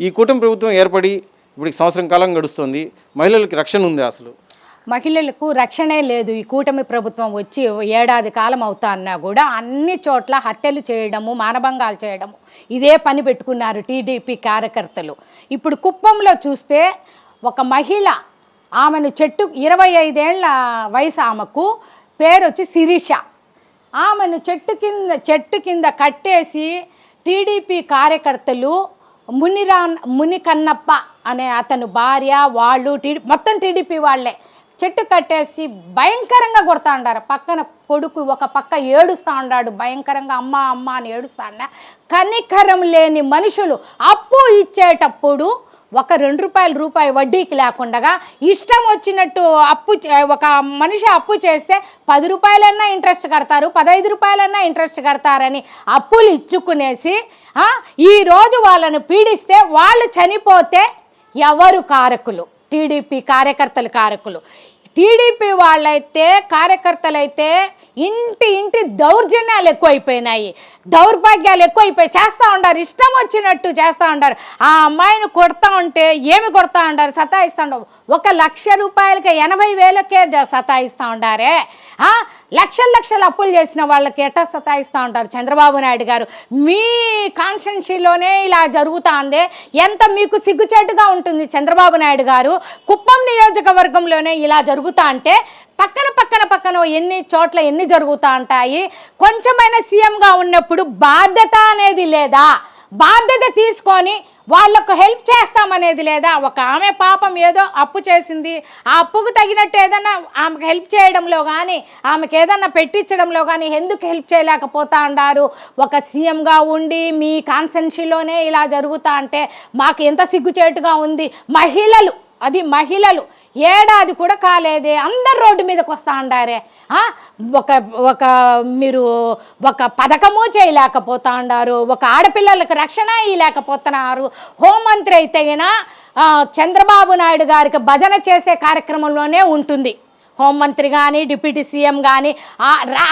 ఈ కూటమి ప్రభుత్వం ఏర్పడి ఇప్పుడు సంవత్సరం కాలం గడుస్తుంది. మహిళలకు రక్షణ ఉంది అసలు? మహిళలకు రక్షణే లేదు. ఈ కూటమి ప్రభుత్వం వచ్చి ఏడాది కాలం అవుతా అన్నా కూడా అన్ని చోట్ల హత్యలు చేయడము, మానభంగాలు చేయడము ఇదే పని పెట్టుకున్నారు టీడీపీ కార్యకర్తలు. ఇప్పుడు కుప్పంలో చూస్తే ఒక మహిళ, ఆమెను 25 ఏళ్ల వయసు, ఆమెకు పేరు వచ్చి శిరీష, ఆమెను చెట్టు కింద కట్టేసి టీడీపీ కార్యకర్తలు మునికన్నప్ప అనే అతను భార్య, వాళ్ళు మొత్తం టీడీపీ వాళ్ళే చెట్టు కట్టేసి భయంకరంగా కొడతా ఉండారు. పక్కన కొడుకు ఒక పక్క ఏడుస్తూ ఉన్నాడు భయంకరంగా, అమ్మ అమ్మ అని ఏడుస్తా ఉన్నా. కనికరం లేని మనుషులు అప్పు ఇచ్చేటప్పుడు ₹2 వడ్డీకి లేకుండా ఇష్టం వచ్చినట్టు ఒక మనిషి అప్పు చేస్తే ₹10 ఇంట్రెస్ట్ కడతారు, ₹15 ఇంట్రెస్ట్ కడతారని అప్పులు ఇచ్చుకునేసి ఈరోజు వాళ్ళను పీడిస్తే వాళ్ళు చనిపోతే ఎవరు కారకులు? టీడీపీ కార్యకర్తలు కారకులు. టీడీపీ వాళ్ళైతే కార్యకర్తలైతే ఇంటి దౌర్జన్యాలు ఎక్కువైపోయినాయి, దౌర్భాగ్యాలు ఎక్కువైపోయి చేస్తూ ఉండారు, ఇష్టం వచ్చినట్టు చేస్తూ ఉండారు. ఆ అమ్మాయిని కొడతా ఉంటే ఏమి కొడతా ఉండారు, సతాయిస్తూ ఉండవు. ₹1,00,000కి 80,000కే సతాయిస్తూ ఉండారే. లక్షలు అప్పులు చేసిన వాళ్ళకి ఎట్టా సతాయిస్తూ ఉంటారు చంద్రబాబు నాయుడు గారు? మీ కాన్స్టిట్యున్సీలోనే ఇలా జరుగుతుంది, ఎంత మీకు సిగ్గుచేటుగా ఉంటుంది చంద్రబాబు నాయుడు గారు? కుప్పం నియోజకవర్గంలోనే ఇలా జరుగుతా అంటే పక్కన ఎన్ని చోట్ల ఎన్ని జరుగుతూ ఉంటాయి? కొంచెమైనా సీఎంగా ఉన్నప్పుడు బాధ్యత అనేది లేదా? బాధ్యత తీసుకొని వాళ్ళకు హెల్ప్ చేస్తామనేది లేదా? ఒక ఆమె పాపం ఏదో అప్పు చేసింది, ఆ అప్పుకు తగినట్టు ఏదైనా ఆమెకు హెల్ప్ చేయడంలో కానీ, ఆమెకు ఏదన్నా పెట్టించడంలో కానీ ఎందుకు హెల్ప్ చేయలేకపోతా ఉండారు? ఒక సీఎంగా ఉండి మీ కాన్స్టిట్యున్సీలోనే ఇలా జరుగుతా అంటే మాకు ఎంత సిగ్గుచేటుగా ఉంది. మహిళలు ఏడాది కూడా కాలేదే, అందరు రోడ్డు మీదకి వస్తూ ఉండారే. మీరు ఒక పథకము చేయలేకపోతా ఉండారు, ఒక ఆడపిల్లలకు రక్షణ ఇవ్వలేకపోతున్నారు. హోంమంత్రి అయితే చంద్రబాబు నాయుడు గారికి భజన చేసే కార్యక్రమంలోనే ఉంటుంది. హోంమంత్రి కానీ, డిప్యూటీ సీఎం కానీ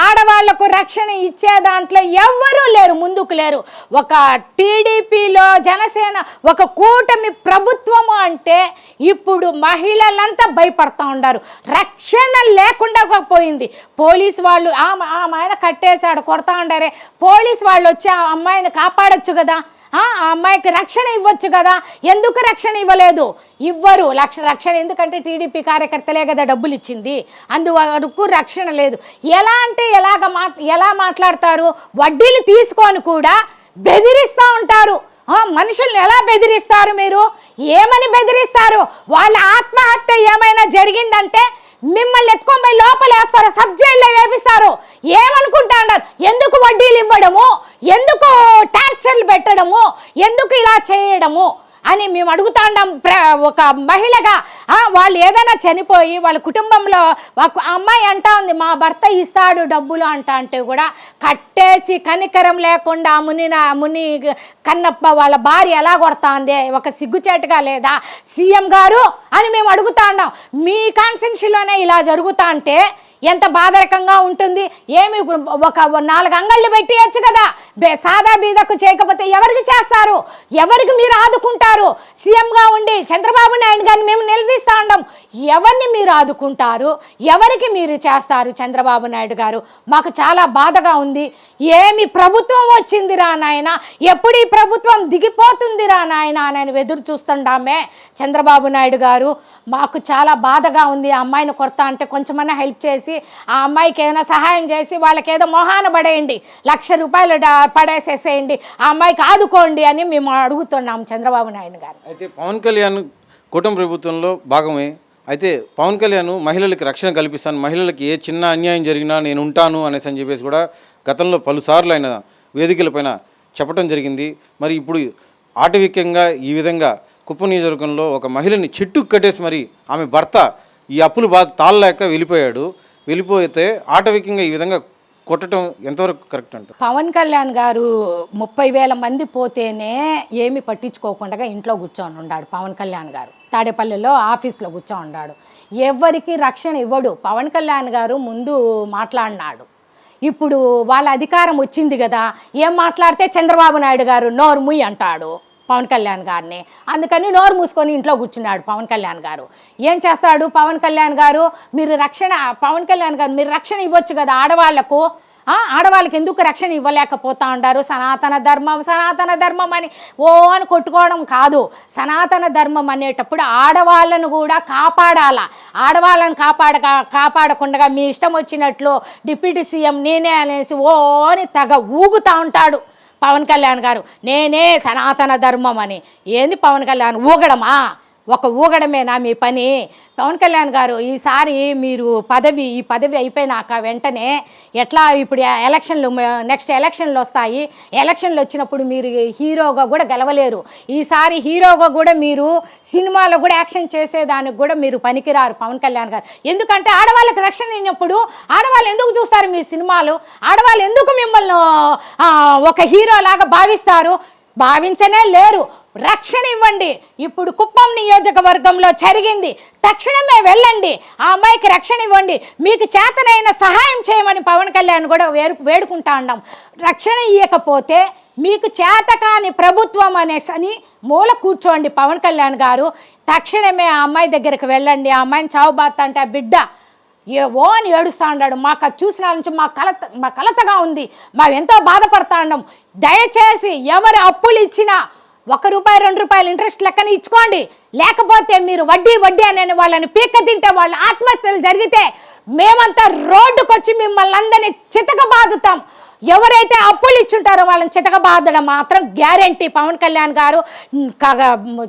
ఆడవాళ్లకు రక్షణ ఇచ్చే దాంట్లో ఎవ్వరూ లేరు, ముందుకు లేరు. ఒక టీడీపీలో జనసేన ఒక కూటమి ప్రభుత్వము అంటే ఇప్పుడు మహిళలంతా భయపడతా ఉన్నారు. రక్షణ లేకుండా పోయింది. పోలీసు వాళ్ళు ఆయన కట్టేశాడు, కొడతా ఉండారే, పోలీసు వాళ్ళు వచ్చి ఆ అమ్మాయిని కాపాడొచ్చు కదా, ఆ అమ్మాయికి రక్షణ ఇవ్వచ్చు కదా, ఎందుకు రక్షణ ఇవ్వలేదు? ఇవ్వరు రక్షణ, ఎందుకంటే టీడీపీ కార్యకర్తలే కదా డబ్బులు ఇచ్చింది, అందువరకు రక్షణ లేదు. ఎలా మాట్లాడతారు? వడ్డీలు తీసుకొని కూడా బెదిరిస్తూ ఉంటారు. మనుషుల్ని ఎలా బెదిరిస్తారు మీరు? ఏమని బెదిరిస్తారు? వాళ్ళ ఆత్మహత్య ఏమైనా జరిగిందంటే మిమ్మల్ని ఎత్తుకొని లోపలేస్తారు, సబ్జైల్లో వేపిస్తారు. ఏమనుకుంటా అన్నారు? ఎందుకు వడ్డీలు ఇవ్వడము, ఎందుకు టార్చర్లు పెట్టడము, ఎందుకు ఇలా చేయడము అని మేము అడుగుతా ఉన్నాం. ఒక మహిళగా వాళ్ళు ఏదైనా చనిపోయి వాళ్ళ కుటుంబంలో అమ్మాయి అంటా ఉంది, మా భర్త ఇస్తాడు డబ్బులు అంటే కూడా కట్టేసి కనికరం లేకుండా ముని కన్నప్ప వాళ్ళ భార్య ఎలా కొడతా ఉంది? ఒక సిగ్గుచేటుగా లేదా సీఎం గారు అని మేము అడుగుతా ఉన్నాం. మీ కాన్స్టిట్యున్సీలోనే ఇలా జరుగుతా అంటే ఎంత బాధరకంగా ఉంటుంది? ఏమి ఒక 4 అంగళ్ళు పెట్టియచ్చు కదా, సాదా బీదకు చేయకపోతే ఎవరికి చేస్తారు? ఎవరికి మీరు ఆదుకుంటారు? సీఎంగా ఉండి చంద్రబాబు నాయుడు గారిని మేము నిలదీస్తా ఉన్నాం, ఎవరిని మీరు ఆదుకుంటారు? ఎవరికి మీరు చేస్తారు? చంద్రబాబు నాయుడు గారు, మాకు చాలా బాధగా ఉంది. ఏమి ప్రభుత్వం వచ్చిందిరా నాయన, ఎప్పుడు ఈ ప్రభుత్వం దిగిపోతుందిరా నాయన అని ఎదురు చూస్తుండామే చంద్రబాబు నాయుడు గారు. మాకు చాలా బాధగా ఉంది. ఆ అమ్మాయిని కొడతా అంటే కొంచెమన్నా హెల్ప్ చేసి ఆ అమ్మాయికి ఏదైనా సహాయం చేసి వాళ్ళకి ఏదో మొహాన పడేయండి, ₹1,00,000 పడేసేసేయండి, ఆ అమ్మాయికి ఆదుకోండి అని మేము అడుగుతున్నాం చంద్రబాబు నాయుడు గారు. అయితే పవన్ కళ్యాణ్ కూటమి ప్రభుత్వంలో భాగమే. అయితే పవన్ కళ్యాణ్ మహిళలకి రక్షణ కల్పిస్తాను, మహిళలకి ఏ చిన్న అన్యాయం జరిగినా నేను ఉంటాను అనేసి అని చెప్పేసి కూడా గతంలో పలుసార్లు ఆయన వేదికలపైన చెప్పడం జరిగింది. మరి ఇప్పుడు ఆటవికంగా ఈ విధంగా కుప్పం నియోజకవర్గంలో ఒక మహిళని చెట్టుకు కట్టేసి మరి ఆమె భర్త ఈ అప్పులు బాధ తాళలేక వెళ్ళిపోతే ఆటవికంగా ఈ విధంగా కొట్టడం ఎంతవరకు కరెక్ట్ అంటారు? పవన్ కళ్యాణ్ గారు 30,000 మంది పోతేనే ఏమి పట్టించుకోకుండా ఇంట్లో కూర్చొని ఉన్నాడు. పవన్ కళ్యాణ్ గారు తాడేపల్లిలో ఆఫీస్లో కూర్చొని ఉన్నాడు. ఎవరికి రక్షణ ఇవ్వడు. పవన్ కళ్యాణ్ గారు ముందు మాట్లాడినాడు, ఇప్పుడు వాళ్ళ అధికారం వచ్చింది కదా, ఏం మాట్లాడితే చంద్రబాబు నాయుడు గారు నోరు ముయ్యి అంటాడు. పవన్ కళ్యాణ్ గారిని. అందుకని నోరు మూసుకొని ఇంట్లో కూర్చున్నాడు పవన్ కళ్యాణ్ గారు. ఏం చేస్తాడు పవన్ కళ్యాణ్ గారు? పవన్ కళ్యాణ్ గారు మీరు రక్షణ ఇవ్వచ్చు కదా ఆడవాళ్లకు, ఆడవాళ్ళకి ఎందుకు రక్షణ ఇవ్వలేకపోతా ఉంటారు? సనాతన ధర్మం అని అని కొట్టుకోవడం కాదు. సనాతన ధర్మం అనేటప్పుడు ఆడవాళ్ళను కూడా కాపాడాలా. ఆడవాళ్ళను కాపాడకుండా మీ ఇష్టం వచ్చినట్లు డిప్యూటీ సీఎం నేనే అనేసి అని తెగ ఊగుతూ ఉంటాడు పవన్ కళ్యాణ్ గారు. నేనే సనాతన ధర్మం అని. ఏంది పవన్ కళ్యాణ్ ఊగడమా? ఒక ఊగడమేనా మీ పని? పవన్ కళ్యాణ్ గారు ఈసారి మీరు ఈ పదవి అయిపోయినాక వెంటనే ఎట్లా ఇప్పుడు నెక్స్ట్ ఎలక్షన్లు వస్తాయి. ఎలక్షన్లు వచ్చినప్పుడు మీరు హీరోగా కూడా గెలవలేరు. ఈసారి హీరోగా కూడా మీరు సినిమాలో కూడా యాక్షన్ చేసేదానికి కూడా మీరు పనికిరారు పవన్ కళ్యాణ్ గారు. ఎందుకంటే ఆడవాళ్ళకి రక్షణ అయినప్పుడు ఆడవాళ్ళు ఎందుకు చూస్తారు మీ సినిమాలు? ఆడవాళ్ళు ఎందుకు మిమ్మల్ని ఒక హీరో లాగా భావించనే లేరు. రక్షణ ఇవ్వండి. ఇప్పుడు కుప్పం నియోజకవర్గంలో జరిగింది, తక్షణమే వెళ్ళండి, ఆ అమ్మాయికి రక్షణ ఇవ్వండి, మీకు చేతనైన సహాయం చేయమని పవన్ కళ్యాణ్ కూడా వేడుకుంటా ఉన్నాం. రక్షణ ఇవ్వకపోతే మీకు చేతకాని ప్రభుత్వం అనేసని మూల కూర్చోండి పవన్ కళ్యాణ్ గారు. తక్షణమే ఆ అమ్మాయి దగ్గరికి వెళ్ళండి. ఆ అమ్మాయిని చావుబాత అంటే ఆ బిడ్డ అని ఏడుస్తూ ఉన్నాడు. మాకు అది చూసిన నుంచి మా కలతగా ఉంది, మేము ఎంతో బాధపడతా ఉన్నాం. దయచేసి ఎవరు అప్పులు ఇచ్చినా ₹1 ₹2 ఇంట్రెస్ట్ లెక్కన ఇచ్చుకోండి. లేకపోతే మీరు వడ్డీ అనే వాళ్ళని పీక్క తింటే వాళ్ళు ఆత్మహత్యలు జరిగితే మేమంతా రోడ్డుకు వచ్చి మిమ్మల్ని అందరినీ చితకబాదుతాం. ఎవరైతే అప్పులు ఇచ్చుంటారో వాళ్ళని చితకబాదడం మాత్రం గ్యారెంటీ. పవన్ కళ్యాణ్ గారు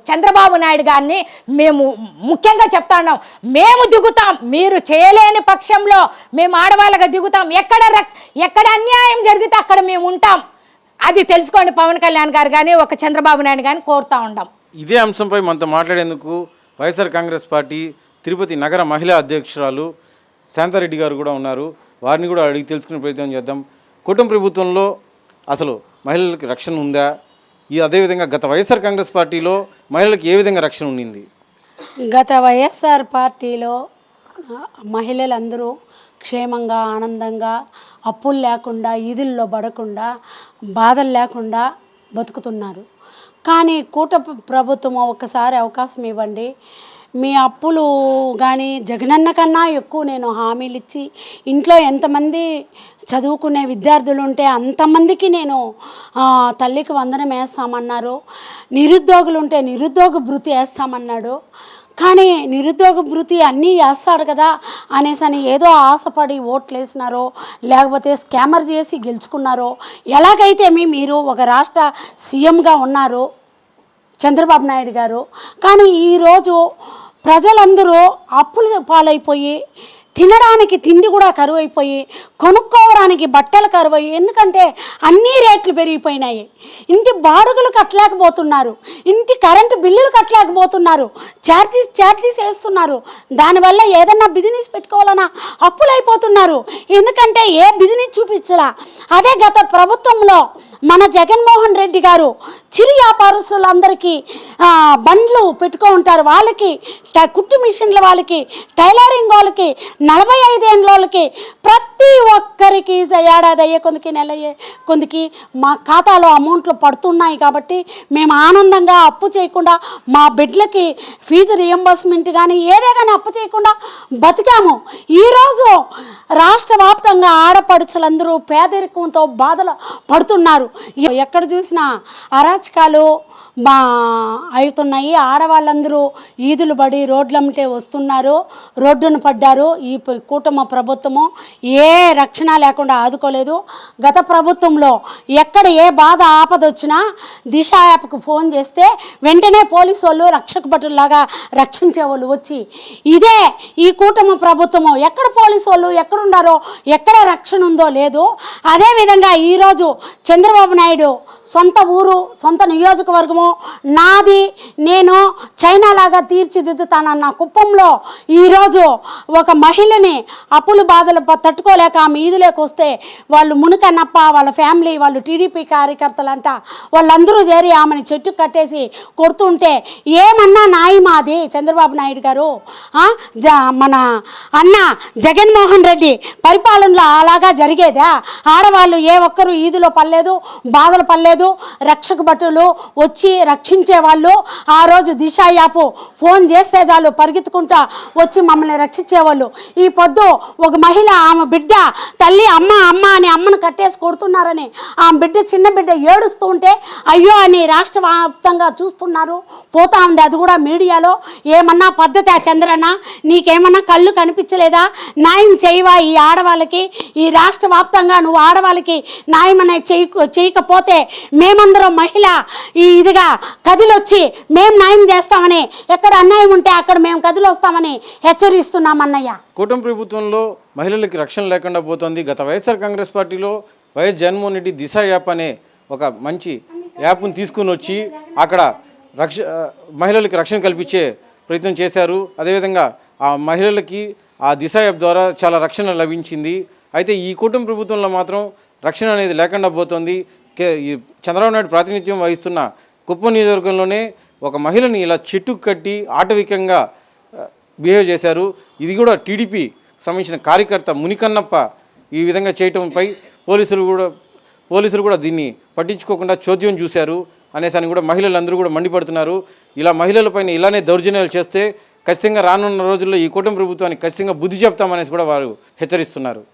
చంద్రబాబు నాయుడు గారిని మేము ముఖ్యంగా చెప్తున్నాం, మేము దిగుతాం. మీరు చేయలేని పక్షంలో మేము ఆడవాళ్ళగా దిగుతాం. ఎక్కడ అన్యాయం జరిగితే అక్కడ మేము ఉంటాం. అది తెలుసుకోండి పవన్ కళ్యాణ్ గారు కానీ ఒక చంద్రబాబు నాయుడు కానీ కోరుతా ఉంటాం. ఇదే అంశంపై మనతో మాట్లాడేందుకు వైఎస్ఆర్ కాంగ్రెస్ పార్టీ తిరుపతి నగర మహిళా అధ్యక్షురాలు శాంతారెడ్డి గారు కూడా ఉన్నారు. వారిని కూడా అడిగి తెలుసుకునే ప్రయత్నం చేద్దాం. కుటుంబ ప్రభుత్వంలో అసలు మహిళలకు రక్షణ ఉందా? అదేవిధంగా గత వైఎస్ఆర్ కాంగ్రెస్ పార్టీలో మహిళలకు ఏ విధంగా రక్షణ ఉండింది? గత వైఎస్ఆర్ పార్టీలో మహిళలందరూ క్షేమంగా ఆనందంగా అప్పులు లేకుండా ఈదుల్లో పడకుండా బాధలు లేకుండా బతుకుతున్నారు. కానీ ప్రభుత్వం ఒక్కసారి అవకాశం ఇవ్వండి, మీ అప్పులు కానీ జగనన్న కన్నా ఎక్కువ నేను హామీలు ఇచ్చి ఇంట్లో ఎంతమంది చదువుకునే విద్యార్థులు ఉంటే అంతమందికి నేను తల్లికి వందనం వేస్తామన్నారు. నిరుద్యోగులు ఉంటే నిరుద్యోగ భృతి వేస్తామన్నాడు. కానీ నిరుద్యోగ భృతి అన్నీ వేస్తాడు కదా అనేసని ఏదో ఆశపడి ఓట్లు వేసినారో లేకపోతే స్కామర్ చేసి గెలుచుకున్నారో ఎలాగైతే మీరు ఒక రాష్ట్ర సీఎంగా ఉన్నారు చంద్రబాబు నాయుడు గారు. కానీ ఈరోజు ప్రజలందరూ అప్పుల పాలైపోయి తినడానికి తిండి కూడా కరువు అయిపోయి కొనుక్కోవడానికి బట్టలు కరువు అయ్యి, ఎందుకంటే అన్నీ రేట్లు పెరిగిపోయినాయి. ఇంటి బాడుగులు కట్టలేకపోతున్నారు, ఇంటి కరెంటు బిల్లులు కట్టలేకపోతున్నారు, ఛార్జీస్ వేస్తున్నారు. దానివల్ల ఏదన్నా బిజినెస్ పెట్టుకోవాలన్నా అప్పులు అయిపోతున్నారు. ఎందుకంటే ఏ బిజినెస్ చూపించలా. అదే గత ప్రభుత్వంలో మన జగన్మోహన్ రెడ్డి గారు చిరు వ్యాపారస్తులందరికీ బండ్లు పెట్టుకో ఉంటారు, వాళ్ళకి కుట్టు మిషన్ల వాళ్ళకి, టైలరింగ్ వాళ్ళకి, 45 ఏళ్ళ వాళ్ళకి ప్రతి ఒక్కరికి ఏడాది అయ్యే కొందికి నెల అయ్యే కొందికి మా ఖాతాలో అమౌంట్లు పడుతున్నాయి. కాబట్టి మేము ఆనందంగా అప్పు చేయకుండా మా బిడ్డలకి ఫీజు రియంబర్స్మెంట్ కానీ ఏదే కానీ అప్పు చేయకుండా బతికాము. ఈరోజు రాష్ట్ర వ్యాప్తంగా ఆడపడుచులందరూ పేదరికంతో బాధలు పడుతున్నారు. ఎక్కడ చూసినా అరాచకాలు అవుతున్నాయి. ఆడవాళ్ళందరూ ఈదులు పడి రోడ్లమ్మటే వస్తున్నారు, రోడ్డును పడ్డారు. ఈ కూటమి ప్రభుత్వము ఏ రక్షణ లేకుండా ఆదుకోలేదు. గత ప్రభుత్వంలో ఎక్కడ ఏ బాధ ఆపద వచ్చినా దిశ యాప్కు ఫోన్ చేస్తే వెంటనే పోలీసు వాళ్ళు రక్షక భటుల్లాగా రక్షించేవాళ్ళు వచ్చి, ఇదే ఈ కూటమి ప్రభుత్వము ఎక్కడ పోలీసు వాళ్ళు ఎక్కడున్నారో ఎక్కడ రక్షణ ఉందో లేదు. అదేవిధంగా ఈరోజు చంద్రబాబు నాయుడు సొంత ఊరు సొంత నియోజకవర్గము నాది, నేను చైనా లాగా తీర్చిదిద్దుతానన్న కుప్పంలో ఈరోజు ఒక మహిళని అప్పుల బాధలు తట్టుకోలేక ఆమె ఈదులోకి వస్తే వాళ్ళు మునుకన్నప్ప వాళ్ళ ఫ్యామిలీ వాళ్ళు టీడీపీ కార్యకర్తలంట వాళ్ళందరూ చేరి ఆమెను చెట్టు కట్టేసి కొడుతుంటే ఏమన్నా న్యాయమాది చంద్రబాబు నాయుడు గారు? మన అన్న జగన్మోహన్ రెడ్డి పరిపాలనలో అలాగా జరిగేదా? ఆడవాళ్ళు ఏ ఒక్కరు ఈదులో పడలేదు, బాధలు పడలేదు. రక్షక భటులు వచ్చి రక్షించే వాళ్ళు ఆ రోజు దిశ యాప్ ఫోన్ చేస్తే చాలు పరిగెత్తుకుంటా వచ్చి మమ్మల్ని రక్షించేవాళ్ళు. ఈ పొద్దు ఒక మహిళ ఆమె బిడ్డ తల్లి అమ్మ అమ్మ అని అమ్మను కట్టేసి కొడుతున్నారని ఆమె బిడ్డ చిన్న బిడ్డ ఏడుస్తూ ఉంటే అయ్యో అని రాష్ట్ర వ్యాప్తంగా చూస్తున్నారు, పోతా ఉంది. అది కూడా మీడియాలో. ఏమన్నా పద్ధతి చంద్రన్న, నీకేమన్నా కళ్ళు కనిపించలేదా? న్యాయం చేయవా ఈ ఆడవాళ్ళకి? ఈ రాష్ట్ర వ్యాప్తంగా నువ్వు ఆడవాళ్ళకి న్యాయం అనేది చేయకపోతే మేమందరం మహిళ ఇదిగా కదిలొచ్చి మేము న్యాయం చేస్తామని, ఎక్కడ అన్యాయం ఉంటే అక్కడ మేము కదిలొస్తామని హెచ్చరిస్తున్నాం అన్నయ్య. కూటమి ప్రభుత్వంలో మహిళలకి రక్షణ లేకుండా పోతుంది. గత వైఎస్ఆర్ కాంగ్రెస్ పార్టీలో వైఎస్ జగన్మోహన్ రెడ్డి దిశ యాప్ అనే ఒక మంచి యాప్ను తీసుకుని వచ్చి అక్కడ మహిళలకి రక్షణ కల్పించే ప్రయత్నం చేశారు. అదేవిధంగా ఆ మహిళలకి ఆ దిశ యాప్ ద్వారా చాలా రక్షణ లభించింది. అయితే ఈ కూటమి ప్రభుత్వంలో మాత్రం రక్షణ అనేది లేకుండా పోతుంది. ఈ చంద్రబాబు నాయుడు ప్రాతినిధ్యం వహిస్తున్న కుప్పం నియోజకవర్గంలోనే ఒక మహిళని ఇలా చెట్టుకు కట్టి ఆటవికంగా బిహేవ్ చేశారు. ఇది కూడా టీడీపీ సంబంధించిన కార్యకర్త మునికన్నప్ప ఈ విధంగా చేయటంపై పోలీసులు కూడా దీన్ని పట్టించుకోకుండా చోద్యం చూశారు అనేసి కూడా మహిళలందరూ కూడా మండిపడుతున్నారు. ఇలా మహిళలపైన ఇలానే దౌర్జన్యాలు చేస్తే ఖచ్చితంగా రానున్న రోజుల్లో ఈ కూటమి ప్రభుత్వానికి ఖచ్చితంగా బుద్ధి చెప్తామనేసి కూడా వారు హెచ్చరిస్తున్నారు.